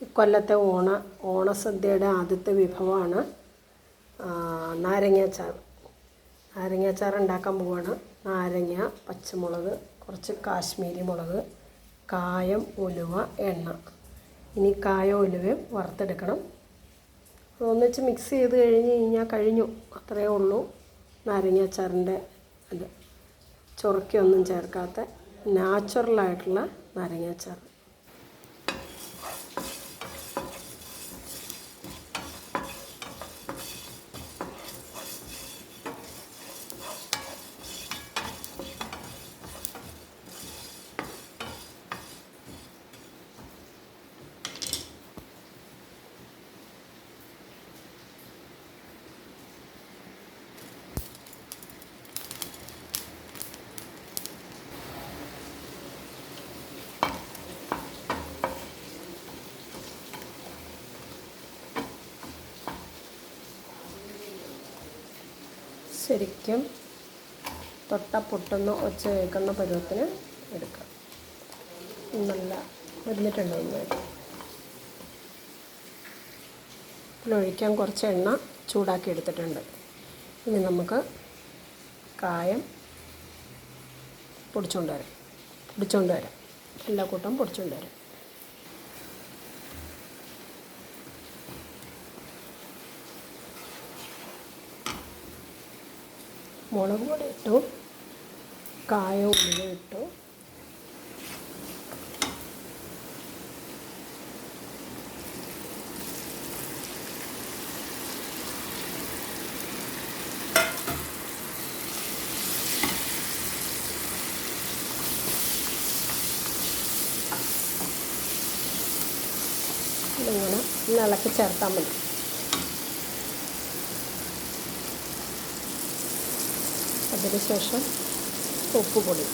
ഇക്കൊല്ലത്തെ ഓണസദ്യയുടെ ആദ്യത്തെ വിഭവമാണ് നാരങ്ങാച്ചാർ. നാരങ്ങാച്ചാർ ഉണ്ടാക്കാൻ പോവാണ്. നാരങ്ങ, പച്ചമുളക്, കുറച്ച് കാശ്മീരി മുളക്, കായം, ഉലുവ, എണ്ണ. ഇനി കായം ഉലുവയും വറുത്തെടുക്കണം. ഒന്നിച്ച് മിക്സ് ചെയ്ത് കഴിഞ്ഞു. അത്രയേ ഉള്ളൂ നാരങ്ങാച്ചാറിൻ്റെ ഇത്. ചൊറുക്കിയൊന്നും ചേർക്കാത്ത നാച്ചുറലായിട്ടുള്ള നാരങ്ങാച്ചാർ. ശരിക്കും തൊട്ട പൊട്ടുന്ന ഒച്ച കേൾക്കുന്ന പരുവത്തിന് എടുക്കാം. നല്ല മുരിഞ്ഞിട്ടുണ്ട്. ഇതിലൊഴിക്കാൻ കുറച്ച് എണ്ണ ചൂടാക്കി എടുത്തിട്ടുണ്ട്. ഇനി നമുക്ക് കായം പൊടിച്ചുകൊണ്ട് വരാം. എല്ലാ കൂട്ടം പൊടിച്ചുകൊണ്ട് വരാം. മുളക് പൊടി ഇട്ടു, കായം ഉലുവ ഇട്ടു, ഇതിങ്ങനെ ഇളക്കി ചേർത്താൽ മതി. അതിനുശേഷം ഉപ്പുപൊടി,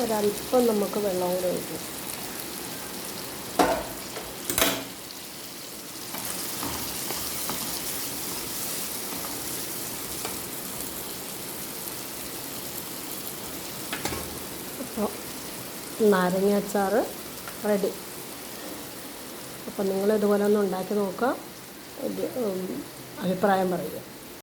ഒരല്പം നമുക്ക് വെള്ളം കൂടെ ഒഴിക്കും. അപ്പോൾ നാരങ്ങാച്ചാർ റെഡി. അപ്പോൾ നിങ്ങളിതുപോലെ ഒന്ന് ഉണ്ടാക്കി നോക്കുക. അഭിപ്രായം പറയുക.